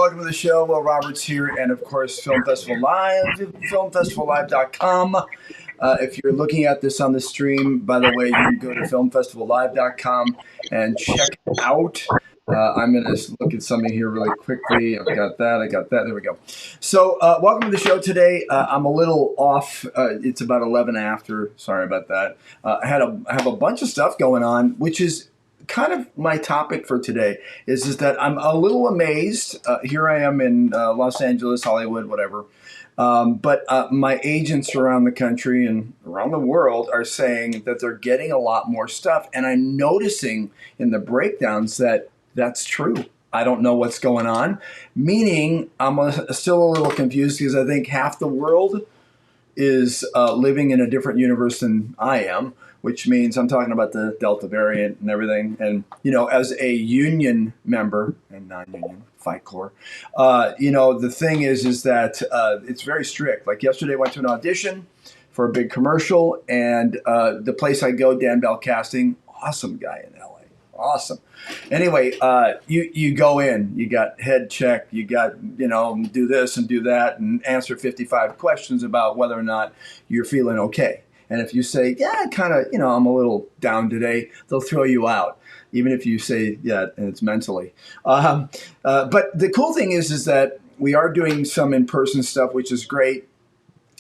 welcome to the show. Will Roberts here, and of course, Film Festival Live, filmfestivallive.com. If you're looking at this on the stream, by the way, you can go to filmfestivallive.com and check out. I'm going to look at something here really quickly. I've got that. I got that. There we go. So welcome to the show today. I'm a little off. It's about 11 after. Sorry about that. I have a bunch of stuff going on, which is kind of my topic for today is that I'm a little amazed. Here I am in Los Angeles, Hollywood, whatever. But my agents around the country and around the world are saying that they're getting a lot more stuff. And I'm noticing in the breakdowns that that's true. I don't know what's going on, meaning I'm still a little confused because I think half the world is living in a different universe than I am, which means I'm talking about the Delta variant and everything. And, you know, as a union member and non-union, Fight Corps, you know, the thing is that it's very strict. Like yesterday I went to an audition for a big commercial, and the place I go, Dan Bell Casting, awesome guy in LA. Awesome. Anyway, you go in, you got head check, you got, you know, do this and do that and answer 55 questions about whether or not you're feeling okay. And if you say, yeah, kind of, you know, I'm a little down today, they'll throw you out, even if you say, yeah, and it's mentally. But the cool thing is that we are doing some in-person stuff, which is great.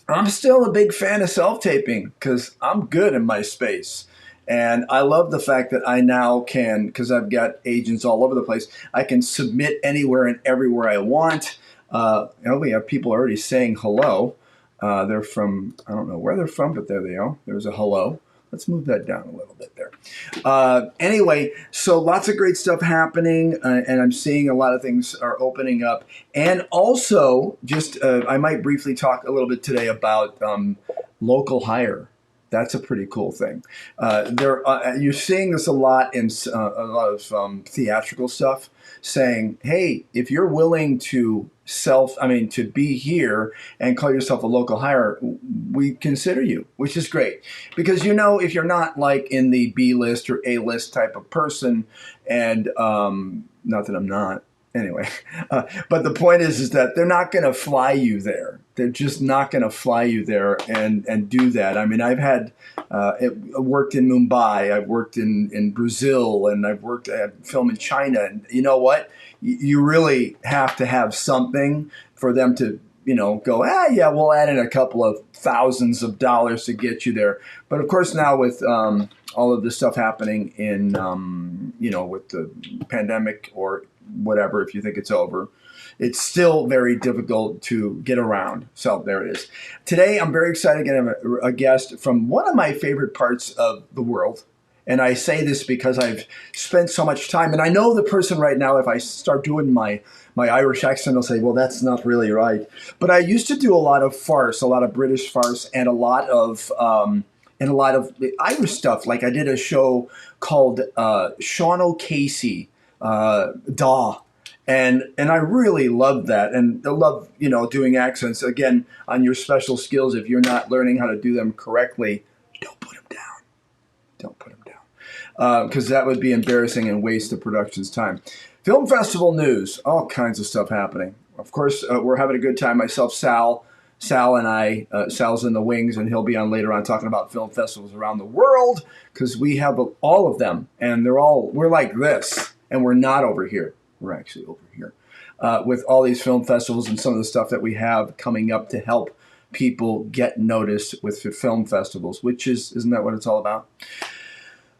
I'm still a big fan of self-taping because I'm good in my space. And I love the fact that I now can, because I've got agents all over the place, I can submit anywhere and everywhere I want. We have people already saying hello. They're from, I don't know where they're from, but there they are. There's a hello. Let's move that down a little bit there. Anyway, so lots of great stuff happening, and I'm seeing a lot of things are opening up. And also, just I might briefly talk a little bit today about local hire. That's a pretty cool thing. You're seeing this a lot in a lot of theatrical stuff, saying, "Hey, if you're willing to to be here and call yourself a local hire, we consider you," which is great because if you're not like in the B list or A list type of person, and not that I'm not. Anyway, but the point is that they're not going to fly you there. They're just not going to fly you there and do that. I mean, I've had worked in Mumbai, I've worked in Brazil, and I've worked at film in China. And you know what? You really have to have something for them to, go, yeah, we'll add in a couple of thousands of dollars to get you there. But of course, now with all of this stuff happening in, with the pandemic or whatever, if you think it's over, it's still very difficult to get around. So there it is. Today, I'm very excited to have a guest from one of my favorite parts of the world. And I say this because I've spent so much time. And I know the person right now, if I start doing my Irish accent, they'll say, well, that's not really right. But I used to do a lot of farce, a lot of British farce, and a lot of Irish stuff. Like I did a show called Sean O'Casey, Daw. And I really love that. And I love, doing accents. Again, on your special skills, if you're not learning how to do them correctly, don't put them down. Don't put them down. Because that would be embarrassing and waste the production's time. Film festival news, all kinds of stuff happening. Of course, we're having a good time. Myself, Sal and I, Sal's in the wings, and he'll be on later on talking about film festivals around the world because we have all of them. And we're like this, and we're not over here. We're actually over here with all these film festivals and some of the stuff that we have coming up to help people get noticed with film festivals, isn't that what it's all about?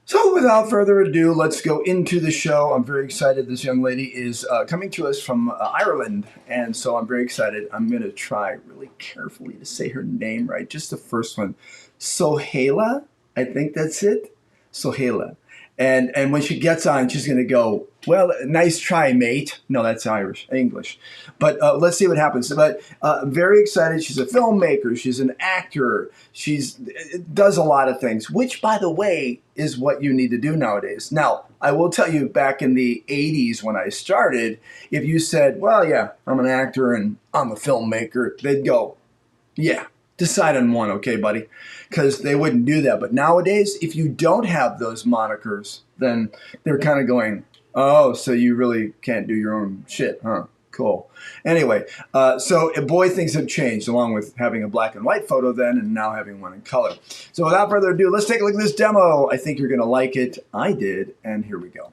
So without further ado, let's go into the show. I'm very excited. This young lady is coming to us from Ireland, and so I'm very excited. I'm going to try really carefully to say her name right, just the first one. Sohaila, I think that's it. Sohaila. And when she gets on, she's going to go, well, nice try, mate. No, that's English. But let's see what happens. But very excited. She's a filmmaker. She's an actor. She does a lot of things, which, by the way, is what you need to do nowadays. Now, I will tell you, back in the 80s when I started, if you said, well, yeah, I'm an actor and I'm a filmmaker, they'd go, yeah. Decide on one, okay, buddy? Because they wouldn't do that. But nowadays, if you don't have those monikers, then they're kind of going, oh, so you really can't do your own shit, huh? Cool. Anyway, so boy, things have changed along with having a black and white photo then and now having one in color. So without further ado, let's take a look at this demo. I think you're going to like it. I did, and here we go.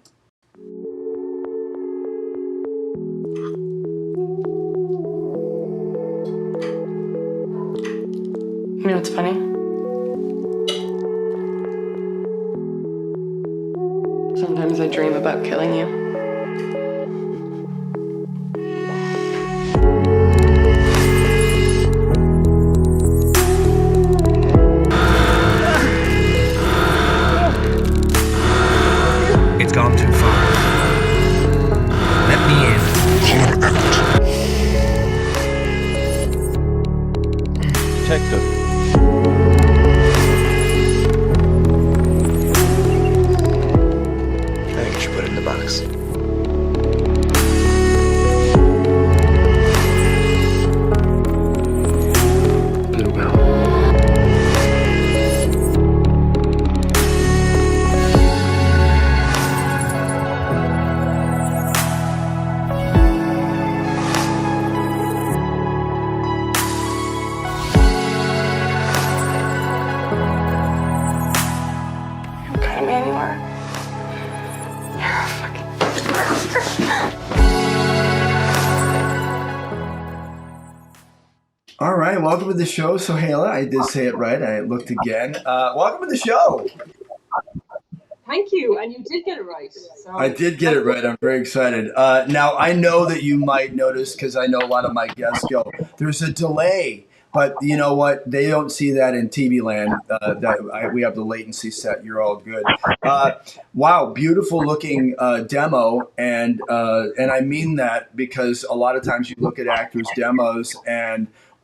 You know what's funny? Sometimes I dream about killing you. It's gone too far. Let me in. Detective. I think you should put it in the box. Blue Bell. You don't cut me anymore. You're a fucking monster. All right, welcome to the show, Sohaila. I did say it right. I looked again. Welcome to the show. Thank you, and you did get it right. So I did get it right. I'm very excited. Now, I know that you might notice, because I know a lot of my guests go, there's a delay. But you know what? They don't see that in TV land. We have the latency set. You're all good. Wow, beautiful looking demo, and I mean that because a lot of times you look at actors' demos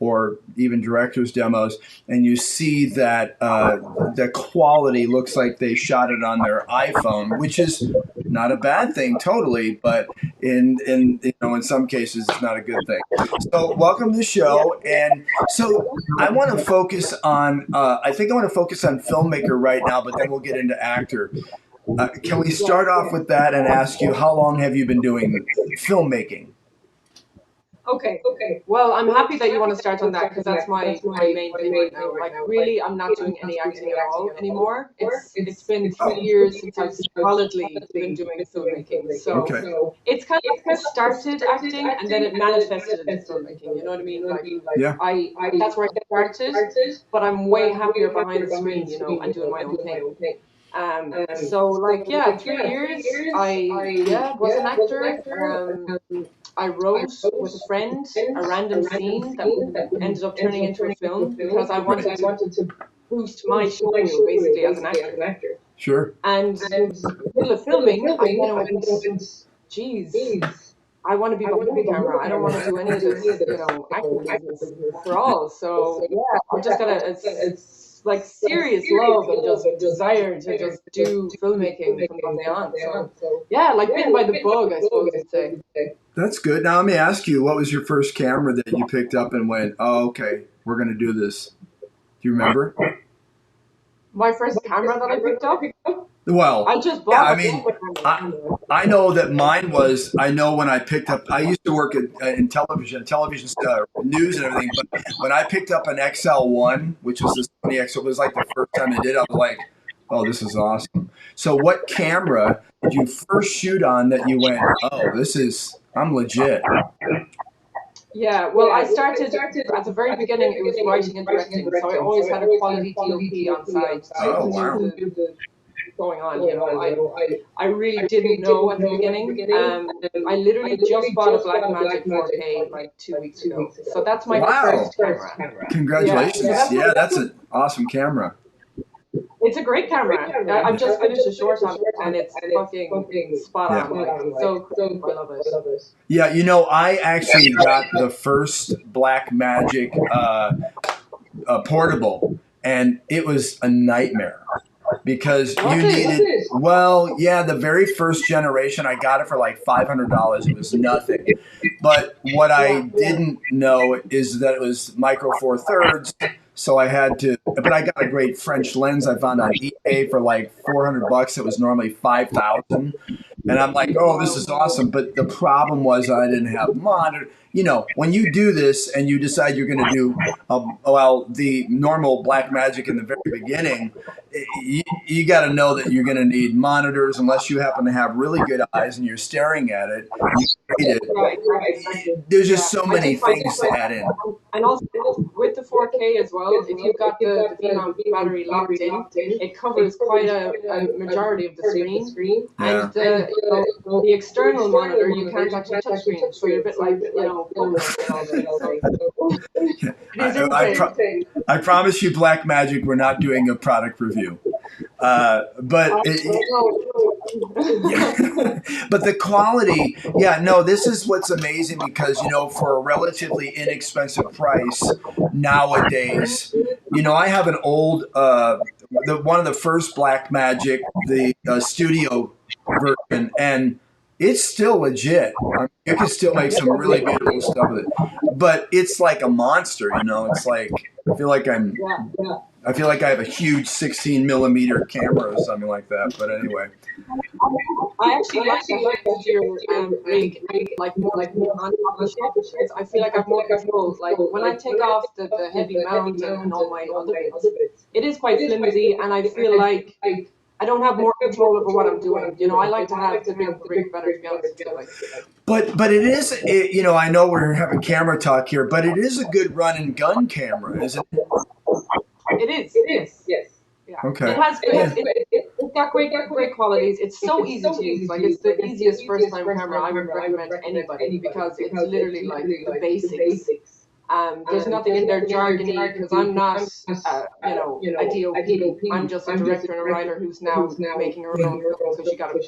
or even directors' demos, and you see that the quality looks like they shot it on their iPhone, which is not a bad thing totally, but in some cases it's not a good thing. So welcome to the show, and so I want to focus on I think I want to focus on filmmaker right now, but then we'll get into actor. Can we start off with that and ask you, how long have you been doing filmmaking? Okay. Well, I'm happy that you want to start on that because that's my main thing right now. Like, really, I'm not doing any acting at all anymore. It's been 3 years since I've solidly been doing filmmaking. So it's kind of started acting and then it manifested into filmmaking. You know what I mean? Like, Yeah. I that's where I started, but I'm way happier behind the screen, you know, and doing my own thing. So like, yeah, 3 years. I was an actor. I wrote with a friend a random scene that ended up turning into a film because I wanted to boost my show basically as an actor. Sure. And in the middle of filming, I kind of went, geez, I want to be behind the camera. I don't want to do any of this, you know, acting business after all. So yeah, I just got a like serious love and just desire to just do filmmaking from that day on. So yeah, like bitten by the bug, I suppose you'd say. That's good. Now let me ask you, what was your first camera that you picked up and went, oh, okay, we're going to do this? Do you remember? My first camera that I picked up? Well, I just bought I know that mine was, I know when I picked up, I used to work in television news and everything, but when I picked up an XL1, which was the Sony XL, it was like the first time I did, I was like, oh, this is awesome. So what camera did you first shoot on that you went, oh, I'm legit? Yeah, well, I started at the very beginning. It was writing and directing, so I always had a quality DOP on side. Oh, wow. Going on, you know, I really didn't know at the beginning. I literally just bought a Blackmagic 4K like 2 weeks ago. So that's my first camera. Congratulations! Yeah, that's an awesome camera. It's a great camera. I've just finished a short on it, and it's fucking spot on. Like, so I love it. Yeah, you know, I actually got the first Blackmagic portable, and it was a nightmare because you needed. Well, yeah, the very first generation, I got it for like $500. It was nothing. But what I didn't know is that it was micro four thirds. So I had to, but I got a great French lens I found on eBay for like $400. It was normally 5,000. And I'm like, oh, this is awesome. But the problem was I didn't have monitor. You know, when you do this and you decide you're going to do, the normal black magic in the very beginning, you got to know that you're going to need monitors unless you happen to have really good eyes and you're staring at it. You need it. Right. There's just so many things to add in. And also with the 4K as well, if you've got the V-mount battery locked in, it covers quite a majority of the screen. Yeah. And the external monitor, you can't actually touch screen, so you're a bit like, I promise you, Black Magic, we're not doing a product review. But the quality, this is what's amazing because, for a relatively inexpensive price nowadays, I have an old, one of the first Black Magic, the studio version, and it's still legit. You can still make some really beautiful stuff with it, but it's like a monster. It's like I feel like I have a huge 16 millimeter camera or something like that. But anyway, I actually like your rig like more on the ship. I feel like I have more control. Like when I take off the heavy mount and all my other bits, it is quite flimsy, and I feel like I don't have more control over what I'm doing. I like to have the big rig better, to be honest. But it is, I know we're having camera talk here, but it is a good run and gun camera, isn't it? It is. Yes. Yeah. Okay. It's got great qualities. It's so easy to use. Like it's the easiest first time camera I would recommend to anybody because it's literally like the basics. There's nothing in there jargony because I'm not, a DOP. I'm just a director and a writer who's now making her own film, so she got a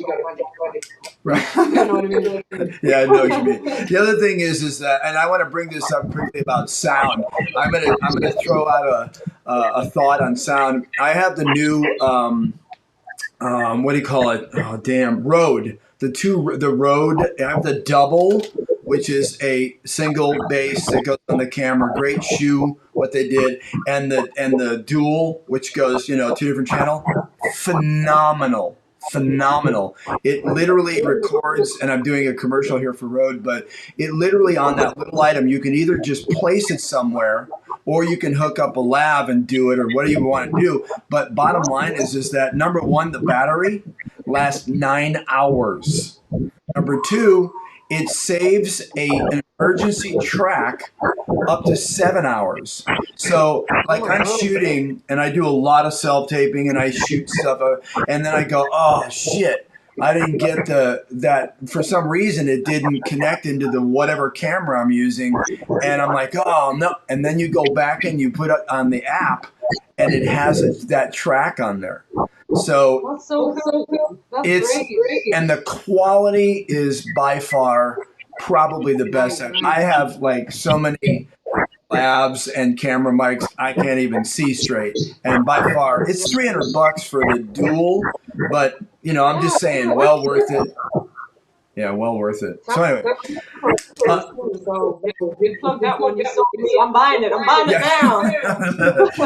right. You know what I mean? Yeah, I know what you mean. The other thing is that, and I want to bring this up quickly about sound. I'm gonna throw out a thought on sound. I have the new what do you call it? Oh, damn, Rode. The Rode. I have the double, which is a single bass that goes on the camera. Great shoe, what they did, and the dual, which goes, two different channel. Phenomenal. It literally records, and I'm doing a commercial here for Rode, but it literally on that little item, you can either just place it somewhere, or you can hook up a lav and do it, or whatever you want to do. But bottom line is that number one, the battery lasts 9 hours. Number two, it saves an emergency track up to 7 hours. So like I'm shooting and I do a lot of self-taping and I shoot stuff and then I go, oh shit, I didn't get that for some reason it didn't connect into the whatever camera I'm using. And I'm like, oh no. And then you go back and you put it on the app and it has that track on there. So that's so cool. That's great. And the quality is by far probably the best. I have like so many labs and camera mics I can't even see straight. And by far, it's $300 for the dual, but I'm just saying, well worth it. Yeah, well worth it. So anyway, so you plug that one. You sold me. I'm buying it. I'm buying it now.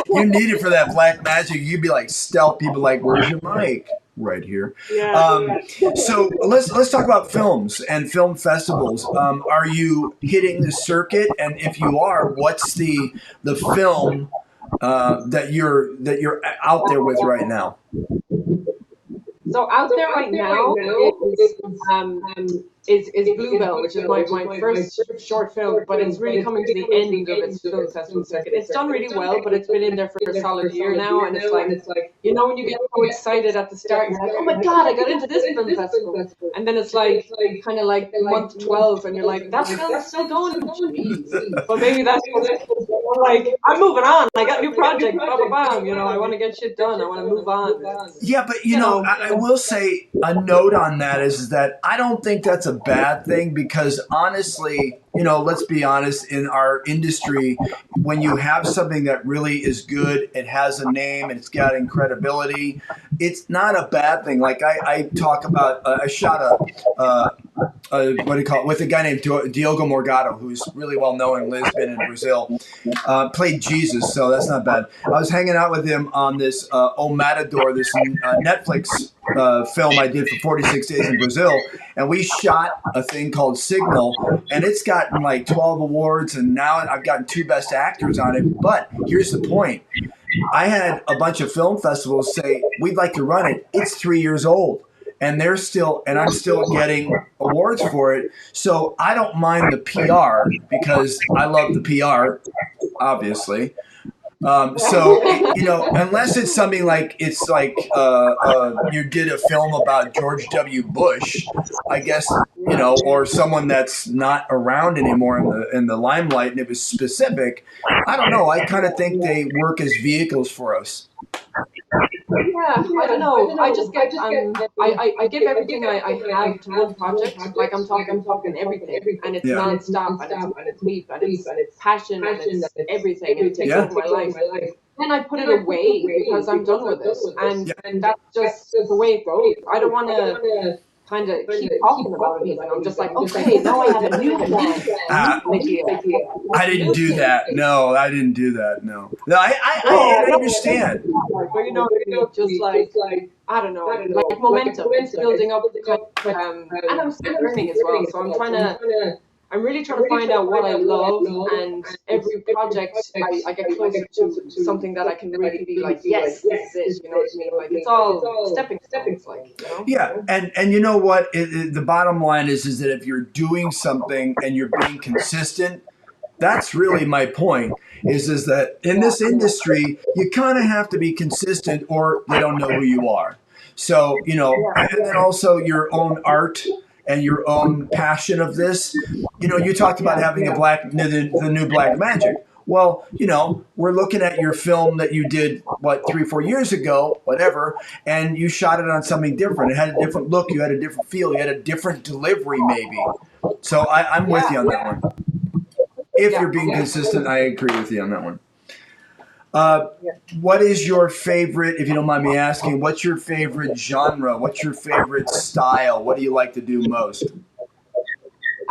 You need it for that Black Magic. You'd be like stealth. People like, where's your mic? Right here. So let's talk about films and film festivals. Are you hitting the circuit? And if you are, what's the film that you're out there with right now? So out there right now is Bluebell, which is my first short film, but it's really coming to the end of its film festival circuit. It's done really well, but it's been in there for a solid year now, and it's like, when you get so excited at the start, you're like, oh my god, I got into this film festival, and then it's like kind of like month 12, and you're like, that film's still going, jeez. But maybe that's like, I'm moving on. I got a new project, blah blah blah. I want to get shit done. I want to move on. Yeah, but I will say a note on that is that I don't think that's a bad thing because honestly, let's be honest, in our industry, when you have something that really is good, it has a name, it's got credibility, it's not a bad thing. Like I talk about, I shot what do you call it, with a guy named Diogo Morgado, who's really well known in Lisbon and Brazil. Played Jesus, so that's not bad. I was hanging out with him on this O Matador, this Netflix film I did for 46 Days in Brazil, and we shot a thing called Signal, and it's gotten like 12 awards, and now I've gotten 2 Best Actors on it. But here's the point. I had a bunch of film festivals say, we'd like to run it. It's 3 years old. And I'm still getting awards for it. So I don't mind the PR because I love the PR, obviously. So, unless it's something like you did a film about George W. Bush, I guess, or someone that's not around anymore in the limelight, and it was specific. I don't know. I kind of think they work as vehicles for us. Yeah, I don't know. I just get I give everything I have to one project. Like I'm talking everything, and it's non-stop, and it's deep, and it's passion, and it's everything, and it takes over my life. Then I put it away because I'm done with it, and that's just the way it goes. I don't want to kind of keep talking about it even. I'm just like, okay, now I have a new plan. I didn't do that. No, I didn't do that. No, I understand. But just like I don't know, like momentum. It's building up, and I'm still learning as well. So I'm really trying to find out what I love, and every project I get closer to something that I can really be like, yes, this is it. You know what I mean? Like it's all stepping stones, like. Yeah, and you know what? The bottom line is that if you're doing something and you're being consistent, that's really my point. Is that in this industry, you kind of have to be consistent, or they don't know who you are. So and then also your own art and your own passion of this. You talked about having the new Black Magic. Well, we're looking at your film that you did, 3-4 years ago, whatever, and you shot it on something different. It had a different look. You had a different feel. You had a different delivery, maybe. So I'm with you on that one. If you're being consistent, I agree with you on that one. What is your favorite, if you don't mind me asking, what's your favorite genre? What's your favorite style? What do you like to do most?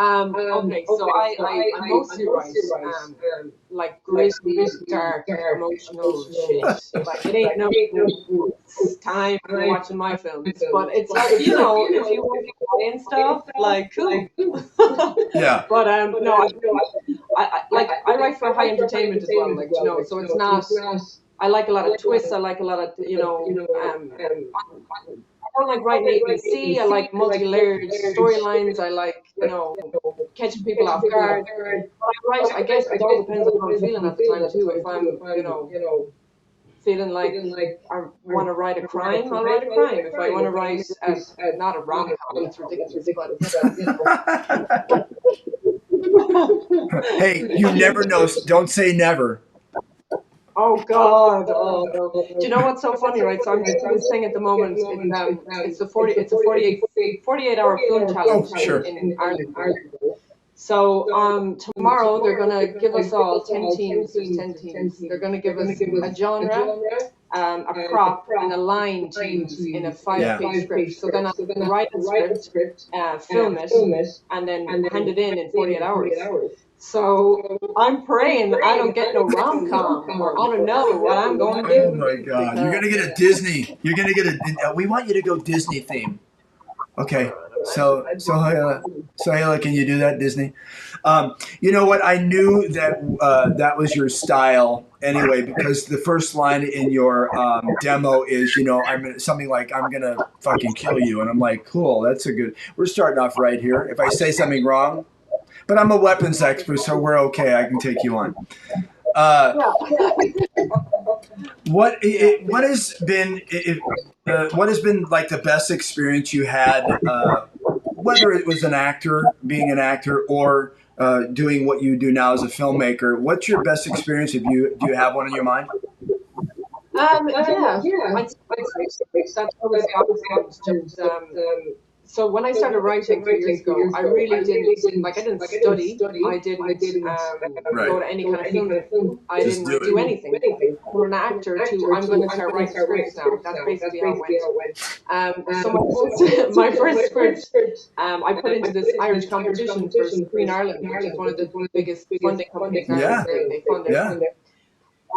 Okay, so I mostly write like gritty, dark, emotional shit. Like it ain't no time for watching my films, but it's like if you play and stuff, like cool. Yeah. But no, I write for high entertainment as well, like so it's not. I like a lot of twists. I like a lot of I don't like writing ABC. I like multi-layered storylines. I like, catching people off guard. I guess it all depends on how I'm feeling at the time too. If I'm, feeling like I want to write a crime, I'll write a crime. If I want to write not a rom-com, it's ridiculous. But Hey, you never know. Don't say never. Oh God! Do you know what's so funny, right? So I'm doing this thing at the moment. It's a 48-hour film challenge in Ireland. So tomorrow they're gonna give us all 10 teams. There's 10 teams. They're gonna give us a genre, a prop, and a line to use in a 5-page script. So then I'll write the script, film it, and then hand it in 48 hours. So I'm praying I don't get no rom-com, or I don't know what I'm going to do. Oh my God! You're gonna get a Disney. You're gonna get we want you to go Disney theme. Okay. So Sohaila, can you do that, Disney? You know what? I knew that that was your style anyway, because the first line in your demo is, something like, I'm going to fucking kill you. And I'm like, cool, we're starting off right here. If I say something wrong, but I'm a weapons expert, so we're okay. I can take you on. What has been like the best experience you had, whether it was being an actor, or doing what you do now as a filmmaker? What's your best experience? Do you have one in your mind? Yeah. That's always just so when I started writing 3 years ago, I really didn't like. I didn't study. I didn't Right. go to any kind of film school. I Just didn't do do it. anything. From an actor to I'm going to start writing scripts now. That's basically how it went. So my first script, I put into this Irish competition for Screen Ireland, which is one of the biggest funding companies in Ireland. They fund it. Yeah.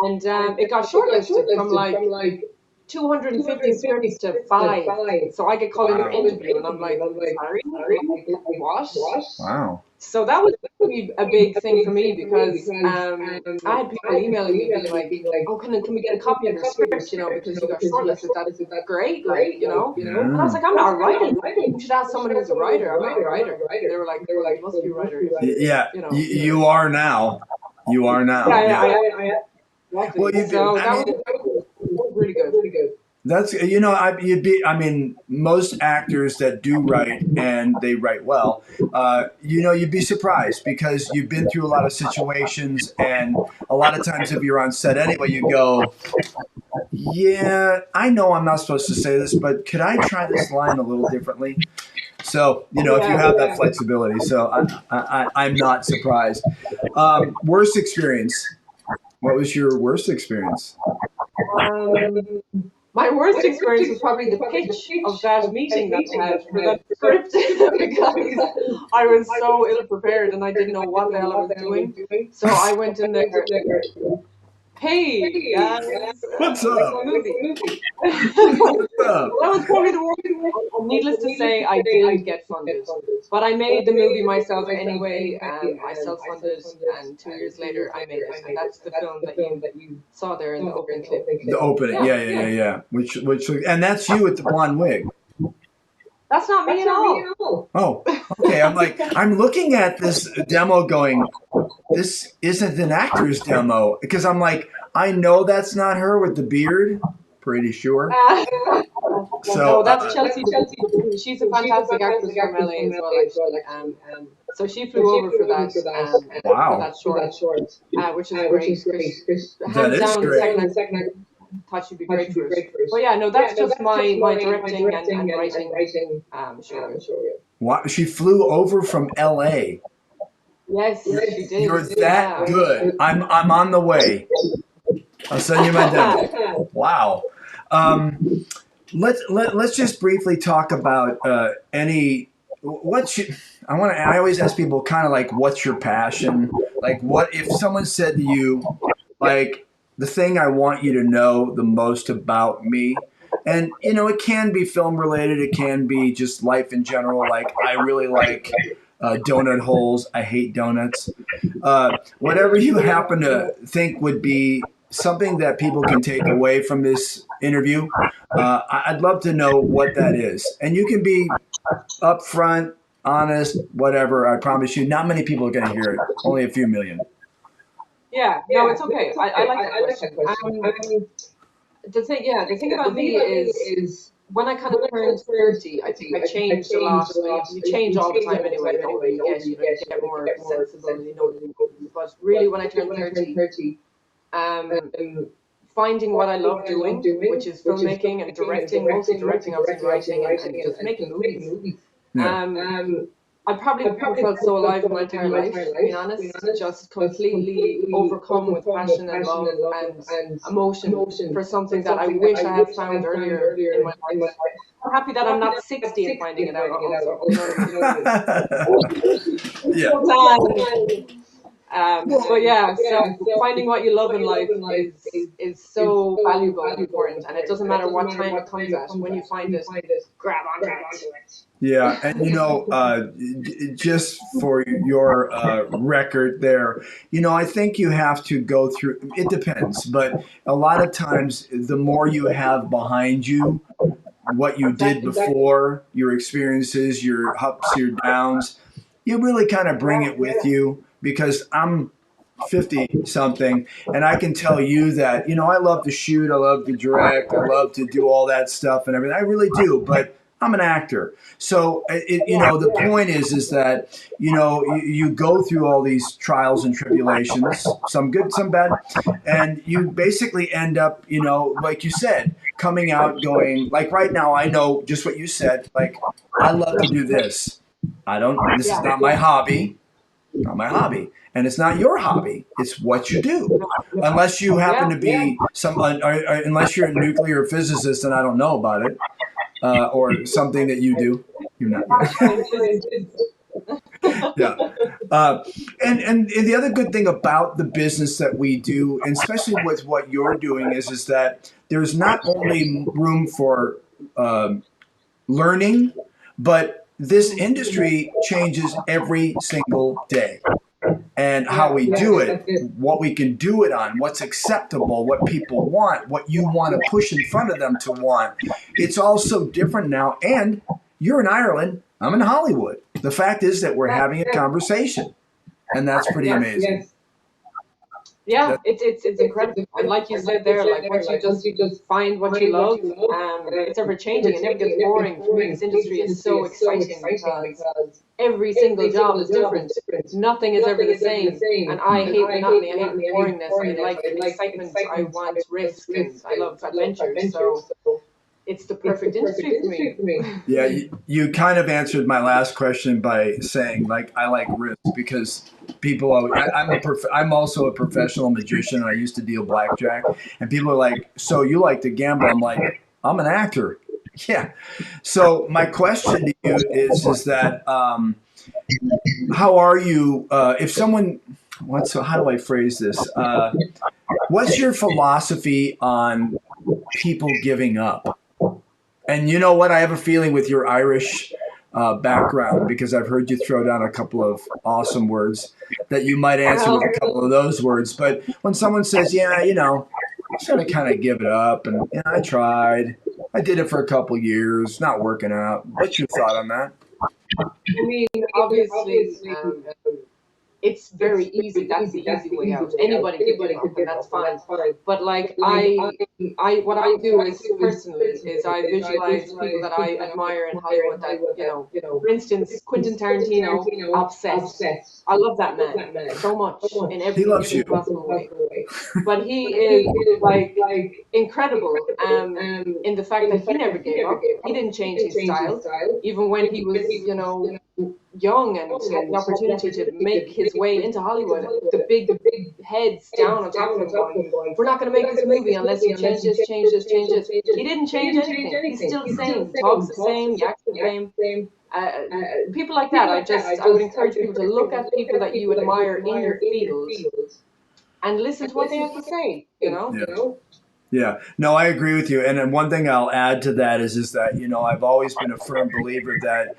And it got shortlisted from like 250 scripts to 5. So I get called in for interview, and I'm like, sorry, like, what? Wow. So that was really a big thing for me because I had people emailing me being like, oh, can we get a copy of your script, you know, because you got shortlisted. That's great, like, you know. And I was like, I'm not a writer. You should ask someone who's a writer. I'm not a writer. They were like, you must be a writer. Yeah. You know. You are now. You are now. Yeah. Exactly. Well, so that was really good. That's, you know, I mean, most actors that do write and they write well, you know, you'd be surprised because you've been through a lot of situations, and a lot of times if you're on set anyway, you go, yeah, I know I'm not supposed to say this, but could I try this line a little differently? So, you know, if you have that flexibility, so I'm not surprised. Worst experience. What was your worst experience? My worst experience was probably the pitch of that meeting that I had for that script because I was so ill prepared and I didn't know what the hell I was doing. So I went in there, hey guys, What's up? movie. What's up? That was probably the worst. Needless to say, I didn't get funded, but I made the movie myself anyway. I self-funded, and 2 years later, I made it, and that's the film that you saw there in the opening clip. The opening, yeah. Which, and that's you with the blonde wig. That's not me at all. Oh, okay. I'm looking at this demo going, this isn't an actor's demo, because I'm like, I know that's not her with the beard. Pretty sure. So that's Chelsea. She's a fantastic actress from LA as well. So she flew over for that. Wow. For that short, which is great. That is great. Second, I thought she'd be great for it. But yeah, no, that's just my directing and writing. Sure. Wow. She flew over from LA. Yes, she did. You're that good. I'm on the way. I'll send you my demo. Wow. Let's just briefly talk about I always ask people kind of like, what's your passion? Like, what if someone said to you, like, the thing I want you to know the most about me? And, you know, it can be film related. It can be just life in general. Like, I really like donut holes. I hate donuts. Whatever you happen to think would be something that people can take away from this interview, I'd love to know what that is. And you can be upfront, honest, whatever. I promise you, not many people are going to hear it. Only a few million. Yeah, no, it's okay. I like that question. The thing about me is when I kind of turned 30, I think I changed a lot. You change all the time anyway. You get more sensible, you know. But really, when I turned 30, finding what I love doing, which is filmmaking and directing, mostly directing, obviously writing, and just making movies. I probably felt so alive in my entire life, to be honest, just completely overcome with passion and love and emotion for something that I wish I had found earlier in my life. I'm happy that I'm not 60 and finding it out also. But yeah, so finding what you love in life is so valuable and important, and it doesn't matter what time it comes at. When you find it, grab onto it. Yeah, and you know, just for your record there, you know, I think you have to go through, it depends, but a lot of times the more you have behind you, what you did before, your experiences, your ups, your downs, you really kind of bring it with you, because I'm 50 something and I can tell you that, you know, I love to shoot, I love to direct, I love to do all that stuff and everything. I really do, but I'm an actor. So, you know, the point is that, you know, you go through all these trials and tribulations, some good, some bad, and you basically end up, you know, like you said, coming out going, like right now, I know just what you said, like, I love to do this. This is not my hobby, And it's not your hobby. It's what you do. Unless you happen to be unless you're a nuclear physicist and I don't know about it, or something that you do. You're not. Yeah. And the other good thing about the business that we do, and especially with what you're doing, is that there's not only room for learning, but this industry changes every single day. And how we do it, what we can do it on, what's acceptable, what people want, what you want to push in front of them to want. It's all so different now. And you're in Ireland, I'm in Hollywood. The fact is that we're having a conversation, and that's pretty amazing. Yeah, it's incredible. And like you said there, like once you just find what you love, it's ever changing. It never gets boring. For me, this industry is so exciting because every single job is different. Nothing is ever the same. And I hate monotony, I hate boringness. I like excitement. I want risk, and I love adventures. So it's the perfect industry for me. Yeah, you kind of answered my last question by saying, like, I like risk because I'm also a professional magician, and I used to deal blackjack, and people are like, so you like to gamble? I'm like, I'm an actor. Yeah. So my question to you is that how are you? If someone, how do I phrase this? What's your philosophy on people giving up? And you know what? I have a feeling with your Irish background, because I've heard you throw down a couple of awesome words, that you might answer with a couple of those words. But when someone says, yeah, I'm going to kind of give it up, and I tried. I did it for a couple of years, not working out. What's your thought on that? I mean, obviously, it's very easy. That's the easy way out. Anybody can give up, and that's fine. But like what I do is personally is I visualize people that I admire in Hollywood. That for instance, Quentin Tarantino, Obsessed. I love that man so much in every possible way. But he is like incredible in the fact that he never gave up. He didn't change his style, even when he was young and had the opportunity to make his way into Hollywood. The big heads down on top of him going, we're not going to make this movie unless you change this. He didn't change anything. He's still the same. Talks the same. Acts the same. People like that, I would encourage people to look at people that you admire in your field and listen to what they have to say, Yeah, no, I agree with you. And then one thing I'll add to that is that, I've always been a firm believer that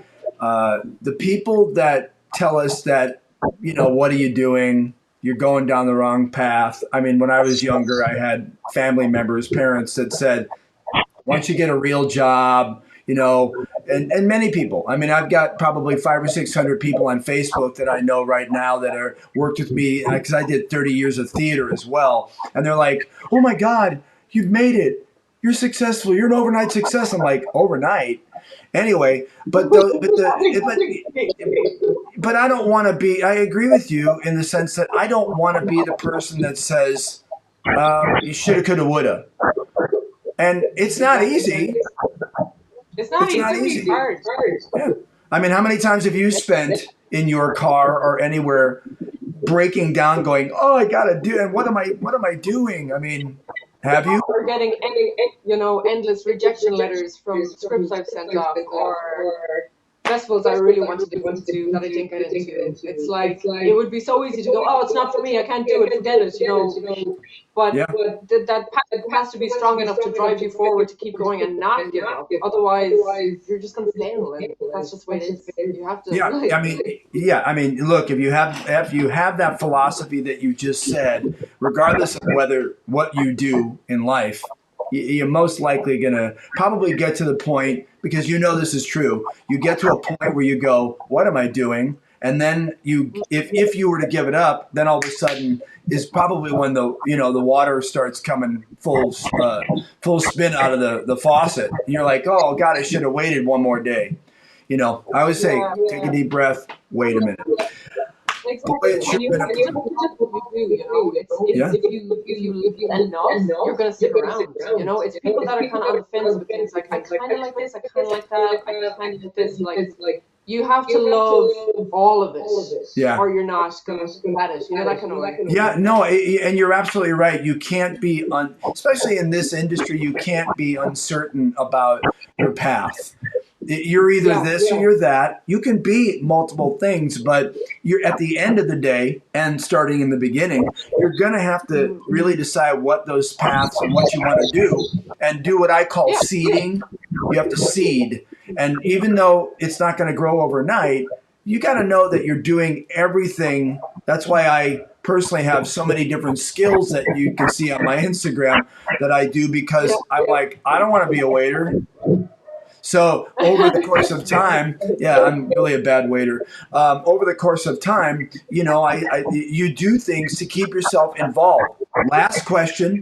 the people that tell us that, what are you doing? You're going down the wrong path. I mean, when I was younger, I had family members, parents that said, once you get a real job, and many people. I mean, I've got probably 500 or 600 people on Facebook that I know right now that are worked with me, because I did 30 years of theater as well. And they're like, oh my God, you've made it. You're successful. You're an overnight success. I'm like, overnight? Anyway, but I don't want to be, I agree with you in the sense that I don't want to be the person that says, you shoulda, coulda, woulda. And it's not easy. It's not easy. It's hard. Yeah. I mean, how many times have you spent in your car or anywhere breaking down going, oh, I got to do, and what am I doing? I mean, have you? We're getting, endless rejection letters from scripts I've sent off, or festivals I really wanted to go to that I didn't get into. It's like, it would be so easy to go, oh, it's not for me, I can't do it, forget it, But that has to be strong enough to drive you forward to keep going and not give up. Otherwise, you're just going to fail, and that's just the way it is. You have to. I mean, look, if you have that philosophy that you just said, regardless of what you do in life, you're most likely going to probably get to the point, because this is true, you get to a point where you go, what am I doing? And then if you were to give it up, then all of a sudden is probably when the water starts coming full spin out of the faucet. And you're like, oh God, I should have waited one more day. I always say, take a deep breath, wait a minute. boy, it should And have been you have to just what you do, you know. Yeah. If you listen enough, you're gonna stick around. You know, it's people that are kind of on the fence with things. Like I kind of like this, I kind of like that, I kind of like this. Like you have to love all of it, Yeah. or you're not gonna be at it. You know that kind of way. Yeah, no, and you're absolutely right. You can't be especially in this industry, you can't be uncertain about your path. You're either this or you're that. You can be multiple things, but you're at the end of the day and starting in the beginning, you're going to have to really decide what those paths and what you want to do and do what I call seeding. You have to seed. And even though it's not going to grow overnight, you got to know that you're doing everything. That's why I personally have so many different skills that you can see on my Instagram that I do, because I'm like, I don't want to be a waiter. So over the course of time, I'm really a bad waiter. Over the course of time, you do things to keep yourself involved. Last question: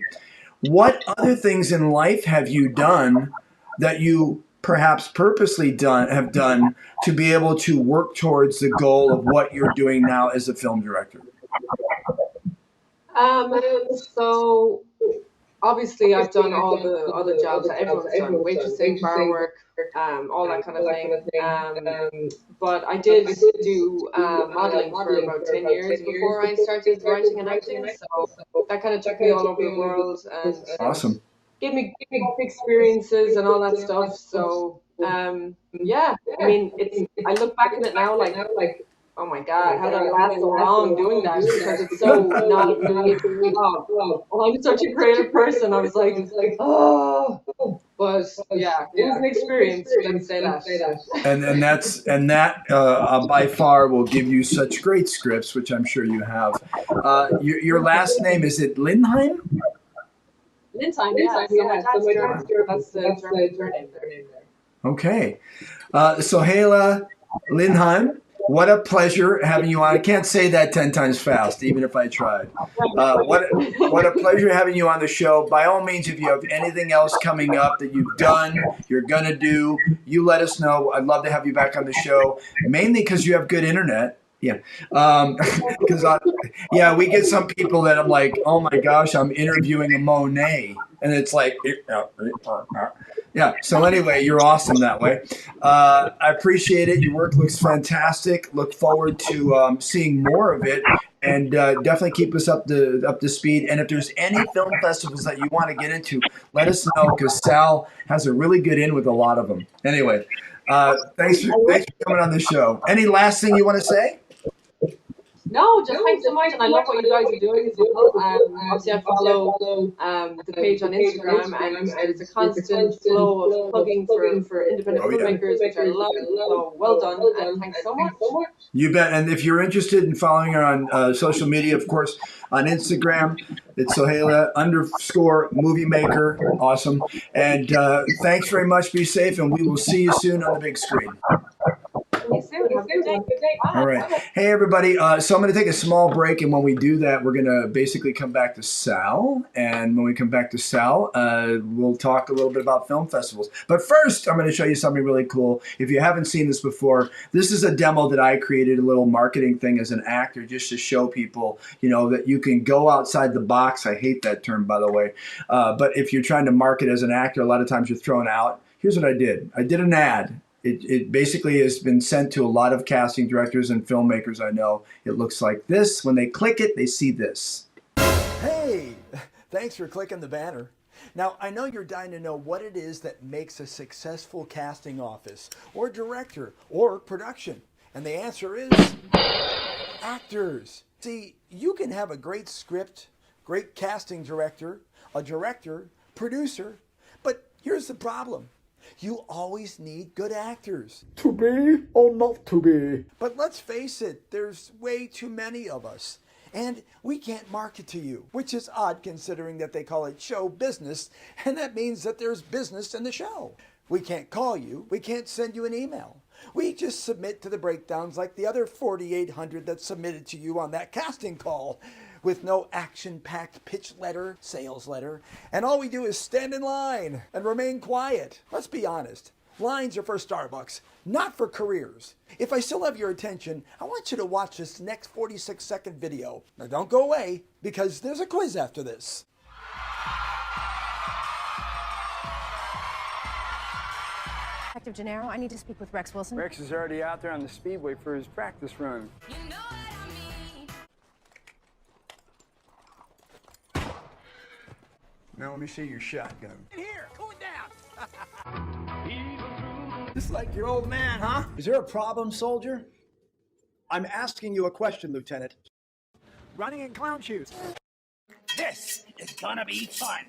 what other things in life have you done that you perhaps purposely have done to be able to work towards the goal of what you're doing now as a film director? So obviously I've done all the other jobs that everyone's done, waitressing, bar work, all that kind of thing. But I did do modeling for about 10 years before I started writing and acting. So that kind of took me all over the world and Awesome. gave me big experiences and all that stuff. So yeah, I mean, I look back on it now like, oh my God, how did I last so long doing that? Because it's so not really a job. Well, I'm such a creative person. I was like, oh, but yeah, it was an experience. Let's say that. And that by far will give you such great scripts, which I'm sure you have. Your last name, is it Lindheim? Lindheim, yeah. So my dad's German. That's the German surname there. Okay. Sohaila Lindheim, what a pleasure having you on. I can't say that 10 times fast, even if I tried. What a pleasure having you on the show. By all means, if you have anything else coming up that you've done, you're going to do, you let us know. I'd love to have you back on the show, mainly because you have good internet. Yeah. Because we get some people that I'm like, oh my gosh, I'm interviewing a Monet. And it's like, yeah. So anyway, you're awesome that way. I appreciate it. Your work looks fantastic. Look forward to seeing more of it, and definitely keep us up to speed. And if there's any film festivals that you want to get into, let us know, because Sal has a really good in with a lot of them. Anyway, thanks for coming on the show. Any last thing you want to say? No, just thanks so much, and I love what you guys are doing as well. Obviously, I follow the page on Instagram, and there's a constant flow of plugging for independent filmmakers, which I love. So well done, and thanks so much. You bet. And if you're interested in following her on social media, of course, on Instagram, it's Sohaila_movie maker. Awesome. And thanks very much. Be safe, and we will see you soon on the big screen. All right. Hey, everybody. So I'm going to take a small break, and when we do that, we're going to basically come back to Sal. And when we come back to Sal, we'll talk a little bit about film festivals. But first, I'm going to show you something really cool. If you haven't seen this before, this is a demo that I created, a little marketing thing as an actor, just to show people, that you can go outside the box. I hate that term, by the way. But if you're trying to market as an actor, a lot of times you're thrown out. Here's what I did. I did an ad. It basically has been sent to a lot of casting directors and filmmakers I know. It looks like this. When they click it, they see this. Hey, thanks for clicking the banner. Now, I know you're dying to know what it is that makes a successful casting office or director or production. And the answer is actors. See, you can have a great script, great casting director, a director, producer, but here's the problem. You always need good actors. To be or not to be. But let's face it, there's way too many of us. And we can't market to you, which is odd considering that they call it show business, and that means that there's business in the show. We can't call you. We can't send you an email. We just submit to the breakdowns like the other 4,800 that submitted to you on that casting call, with no action-packed pitch letter, sales letter, and all we do is stand in line and remain quiet. Let's be honest. Lines are for Starbucks, not for careers. If I still have your attention, I want you to watch this next 46-second video. Now don't go away, because there's a quiz after this. Detective Gennaro, I need to speak with Rex Wilson. Rex is already out there on the speedway for his practice run. You know what I mean? Now let me see your shotgun. Here, cool it down. Just like your old man, huh? Is there a problem, soldier? I'm asking you a question, Lieutenant. Running in clown shoes. This is gonna be fun.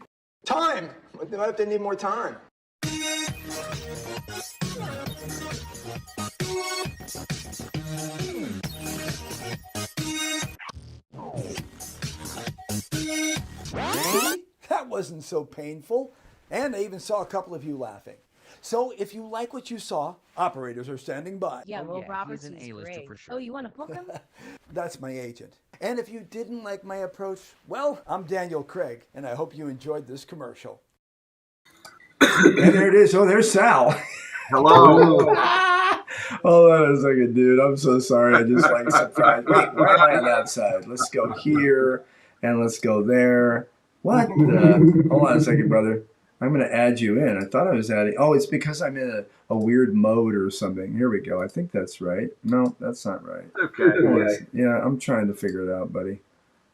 Time! What if they need more time? That wasn't so painful. And I even saw a couple of you laughing. So if you like what you saw, operators are standing by. Yeah, Will Roberts he's an is A-lister great. for sure. Oh, you want to book him? That's my agent. And if you didn't like my approach, well, I'm Daniel Craig, and I hope you enjoyed this commercial. And there it is. Oh, there's Sal. Hello. Hold on a second, dude. I'm so sorry. I just like surprised. Wait, why am I on that side? Let's go here, and let's go there. What the? Hold on a second, brother. I'm going to add you in. I thought I was adding. Oh, it's because I'm in a weird mode or something. Here we go. I think that's right. No, that's not right. Okay. Yeah, I'm trying to figure it out, buddy.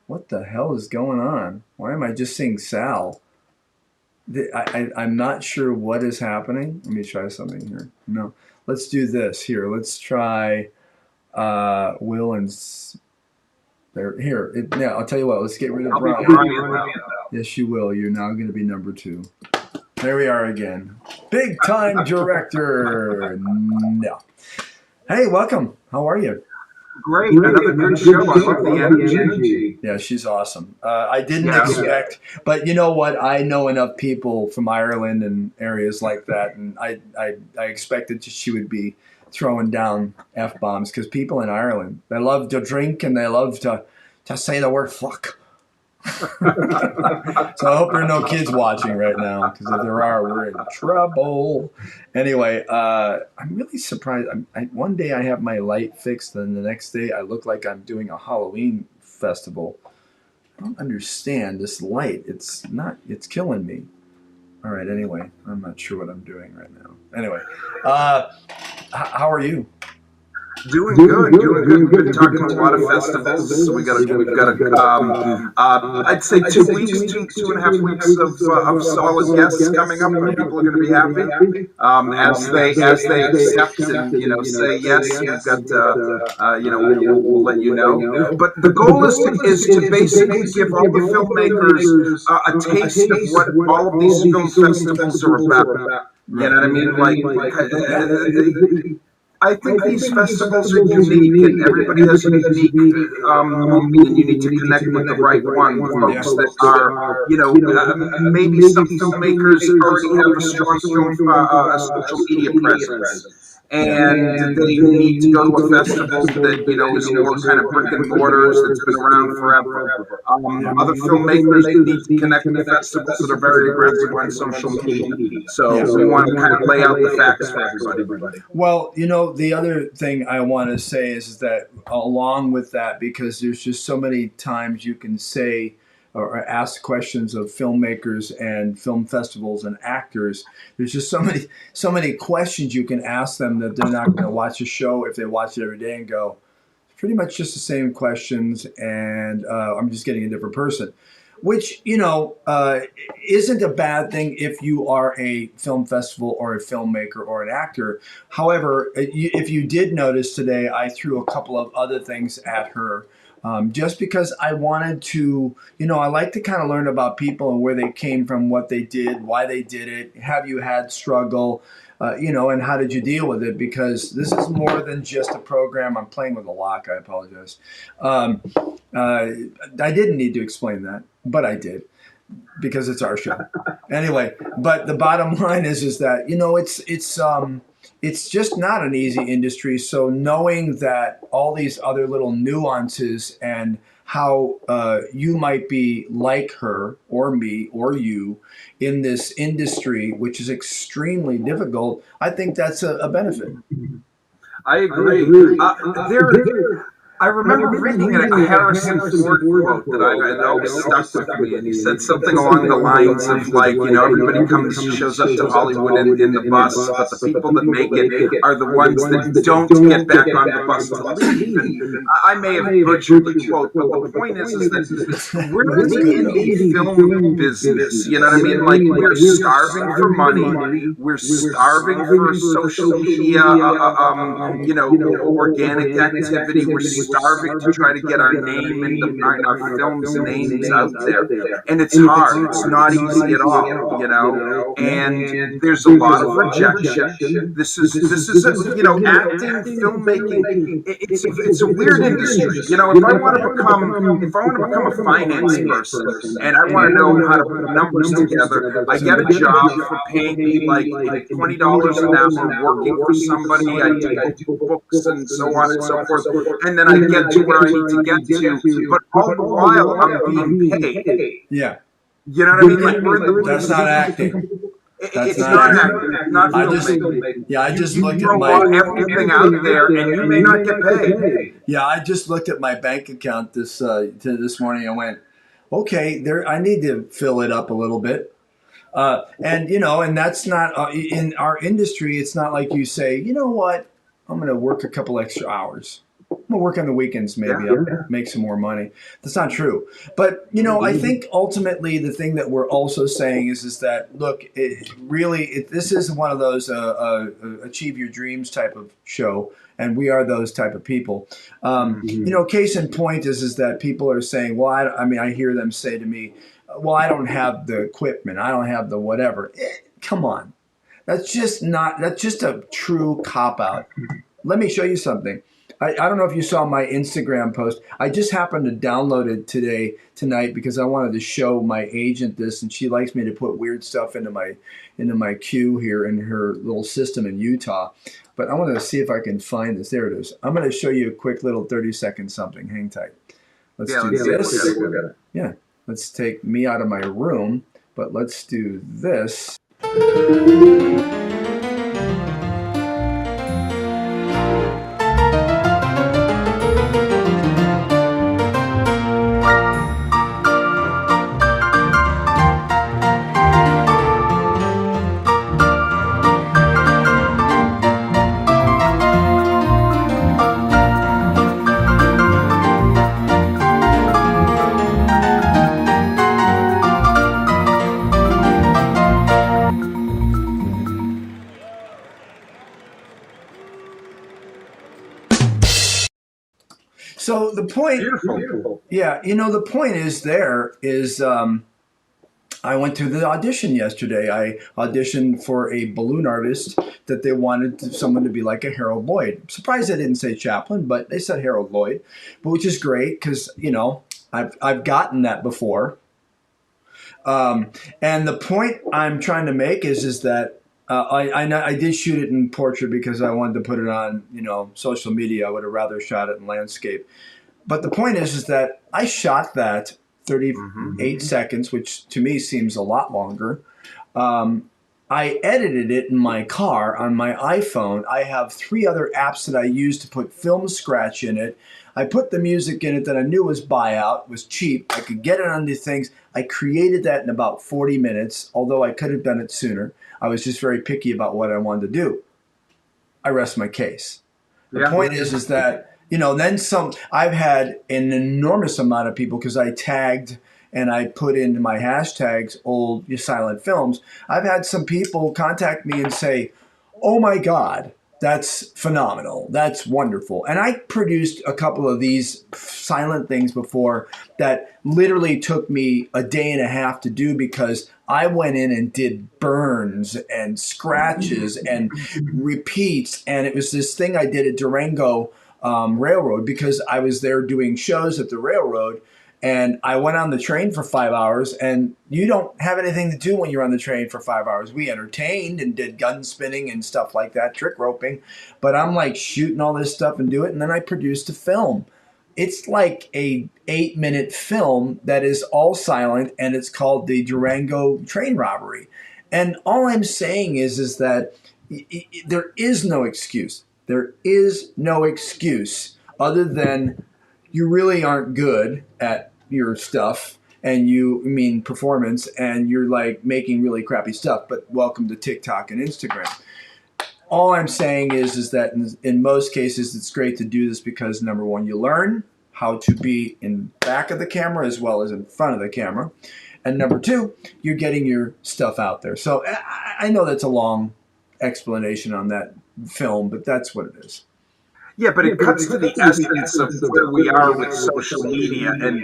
What the hell is going on? Why am I just seeing Sal? I'm not sure what is happening. Let me try something here. No, let's do this here. Let's try Will and there. Here, yeah. I'll tell you what. Let's get rid of Brian. Yes, you will. You're now going to be number 2. There we are again. Big time director. No. Hey, welcome. How are you? Great. Another good show. I love the energy. Yeah, she's awesome. I didn't expect, but you know what? I know enough people from Ireland and areas like that, and I expected she would be throwing down F-bombs because people in Ireland, they love to drink and they love to say the word fuck. So I hope there are no kids watching right now, because if there are, we're in trouble. Anyway, I'm really surprised. One day I have my light fixed, and the next day I look like I'm doing a Halloween festival. I don't understand this light. It's killing me. All right, anyway, I'm not sure what I'm doing right now. Anyway, how are you? Doing good. We've been talking to a lot of festivals. So we've got I'd say 2 weeks, two and a half weeks of solid guests coming up, and people are going to be happy as they accept and say yes. We've got we'll let you know. But the goal is to basically give all the filmmakers a taste of what all of these film festivals are about. You know what I mean? I think these festivals are unique, and everybody has a unique and you need to connect with the right one, folks that are, maybe some filmmakers already have a strong social media presence. And they need to go to a festival that, is more kind of brick and mortars, that's been around forever. Other filmmakers need to connect with festivals that are very aggressive on social media. So we want to kind of lay out the facts for everybody. Well, the other thing I want to say is that along with that, because there's just so many times you can say or ask questions of filmmakers and film festivals and actors, there's just so many questions you can ask them that they're not going to watch a show if they watch it every day and go, pretty much just the same questions, and I'm just getting a different person. Which, isn't a bad thing if you are a film festival or a filmmaker or an actor. However, if you did notice today, I threw a couple of other things at her. Just because I wanted to, I like to kind of learn about people and where they came from, what they did, why they did it. Have you had struggle, and how did you deal with it? Because this is more than just a program. I'm playing with a lock. I apologize. I didn't need to explain that, but I did, because it's our show. Anyway, but the bottom line is that, it's just not an easy industry. So knowing that all these other little nuances and how you might be like her or me or you in this industry, which is extremely difficult, I think that's a benefit. I agree. I remember reading a Harrison Ford quote that always stuck with me, and he said something along the lines of like, everybody shows up to Hollywood in the bus, but the people that make it are the ones that don't get back on the bus to leave. And I may have butchered the quote, but the point is that we're in the indie film business. You know what I mean? Like, we're starving for money, we're starving for social media, organic activity. We're starving to try to get our name and our films' names out there, and it's hard. It's not easy at all, and there's a lot of rejection. This is acting, filmmaking. It's a weird industry. If I want to become a finance person and I want to know how to put numbers together, I get a job for paying me like $20 an hour working for somebody. I do books and so on and so forth, and then I get to where I need to get to, but all the while I'm being paid. Yeah. You know what I mean? Like, that's not acting. It's not acting. It's not filmmaking. I just looked at everything out there, and you may not get paid. Yeah, I just looked at my bank account this morning and went, okay, I need to fill it up a little bit. And that's not in our industry. It's not like you say, you know what, I'm going to work a couple extra hours. I'm going to work on the weekends, maybe I'll make some more money. That's not true. But, I think ultimately the thing that we're also saying is that, look, this is one of those achieve your dreams type of show. And we are those type of people. Case in point is that people are saying, well, I hear them say to me, well, I don't have the equipment. I don't have the whatever. Come on. That's just a true cop-out. Let me show you something. I don't know if you saw my Instagram post. I just happened to download it tonight because I wanted to show my agent this, and she likes me to put weird stuff into my queue here in her little system in Utah. But I want to see if I can find this. There it is. I'm going to show you a quick little 30-second something. Hang tight. Let's do this. Yeah. Let's take me out of my room, but let's do this. So the point, the point is I went to the audition yesterday. I auditioned for a balloon artist that they wanted someone to be like a Harold Lloyd. I'm surprised they didn't say Chaplin, but they said Harold Lloyd, which is great because, I've gotten that before. And the point I'm trying to make is that I did shoot it in portrait because I wanted to put it on, social media. I would have rather shot it in landscape. But the point is that I shot that 38 seconds, which to me seems a lot longer. I edited it in my car on my iPhone. I have 3 other apps that I use to put film scratch in it. I put the music in it that I knew was buyout, was cheap. I could get it on these things. I created that in about 40 minutes, although I could have done it sooner. I was just very picky about what I wanted to do. I rest my case. The point is that, then some, I've had an enormous amount of people because I tagged and I put into my hashtags old silent films. I've had some people contact me and say, oh my God, that's phenomenal. That's wonderful. And I produced a couple of these silent things before that literally took me a day and a half to do because I went in and did burns and scratches and repeats. And it was this thing I did at Durango Railroad because I was there doing shows at the railroad. And I went on the train for 5 hours, and you don't have anything to do when you're on the train for 5 hours. We entertained and did gun spinning and stuff like that, trick roping. But I'm like shooting all this stuff and do it, and then I produced a film. It's like a 8-minute film that is all silent, and it's called the Durango train robbery. And all I'm saying is that there is no excuse. There is no excuse other than you really aren't good at your stuff, and performance, and you're like making really crappy stuff. But welcome to TikTok and Instagram. All I'm saying is that in most cases, it's great to do this because, number one, you learn how to be in back of the camera as well as in front of the camera. And number two, you're getting your stuff out there. So I know that's a long explanation on that film, but that's what it is. Yeah, but it cuts to the essence of where we are with social media, and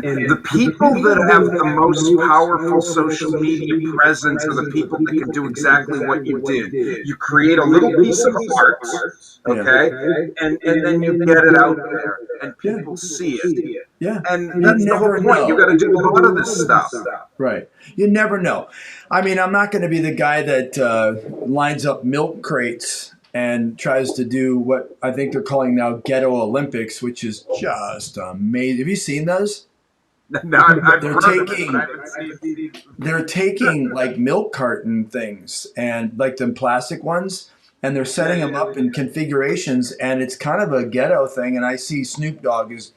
the people that have the most powerful social media presence are the people that can do exactly what you did. You create a little piece of art, okay, and then you get it out there, and people see it. Yeah, and that's the whole point. You got to do a lot of this stuff. Right. You never know. I mean, I'm not going to be the guy that lines up milk crates and tries to do what I think they're calling now Ghetto Olympics, which is just amazing. Have you seen those? No, they're taking like milk carton things and like the plastic ones, and they're setting them up in configurations, and it's kind of a ghetto thing. And I see Snoop Dogg is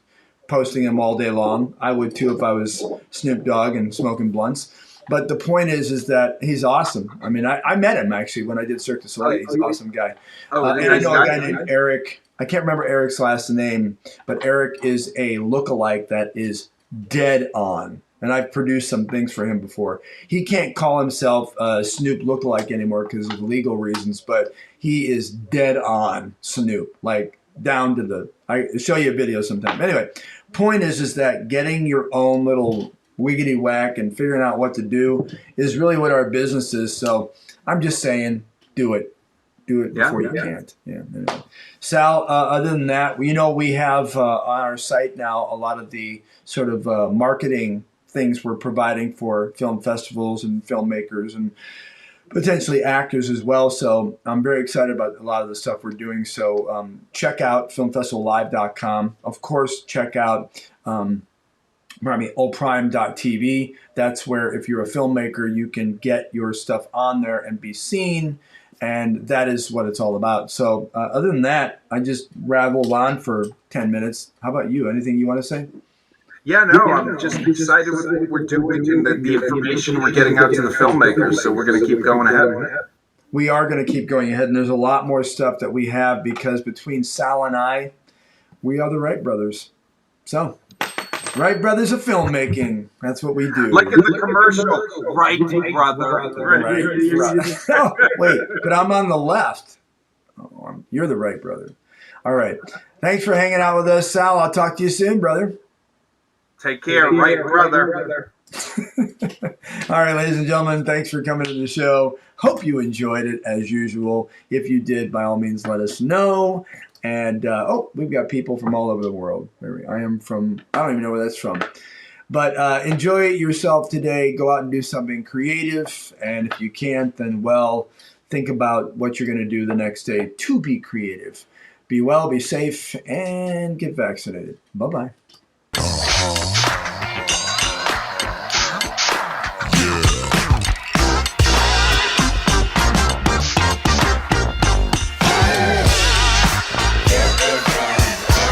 posting them all day long. I would too if I was Snoop Dogg and smoking blunts. But the point is that he's awesome. I mean, I met him actually when I did Cirque du Soleil. He's an awesome guy. And I know a guy named Eric. I can't remember Eric's last name, but Eric is a lookalike that is dead on. And I've produced some things for him before. He can't call himself Snoop lookalike anymore because of legal reasons, but he is dead on Snoop, like down to the. I'll show you a video sometime. Anyway, point is that getting your own little wiggity whack and figuring out what to do is really what our business is. So I'm just saying, do it before you can't. Yeah. Anyway. Sal, other than that, we have on our site now a lot of the sort of marketing things we're providing for film festivals and filmmakers and potentially actors as well. So I'm very excited about a lot of the stuff we're doing. So check out filmfestivallive.com. Of course, check out allprime.tv. That's where if you're a filmmaker, you can get your stuff on there and be seen. And that is what it's all about. So other than that, I just rattled on for 10 minutes. How about you? Anything you want to say? Yeah, no, I'm just excited with what we're doing and the information we're getting out to the filmmakers. So we're going to keep going ahead. We are going to keep going ahead. And there's a lot more stuff that we have because between Sal and I, we are the Wright brothers. So Wright Brothers of Filmmaking. That's what we do. Like in the commercial, Wright Brother. Right, brother. Oh, wait, but I'm on the left. Oh, you're the Wright brother. All right. Thanks for hanging out with us, Sal. I'll talk to you soon, brother. Take care, Wright brother. All right, ladies and gentlemen, thanks for coming to the show. Hope you enjoyed it as usual. If you did, by all means, let us know. And, we've got people from all over the world. I am from, I don't even know where that's from. But enjoy yourself today. Go out and do something creative. And if you can't, then, well, think about what you're going to do the next day to be creative. Be well, be safe, and get vaccinated. Bye-bye.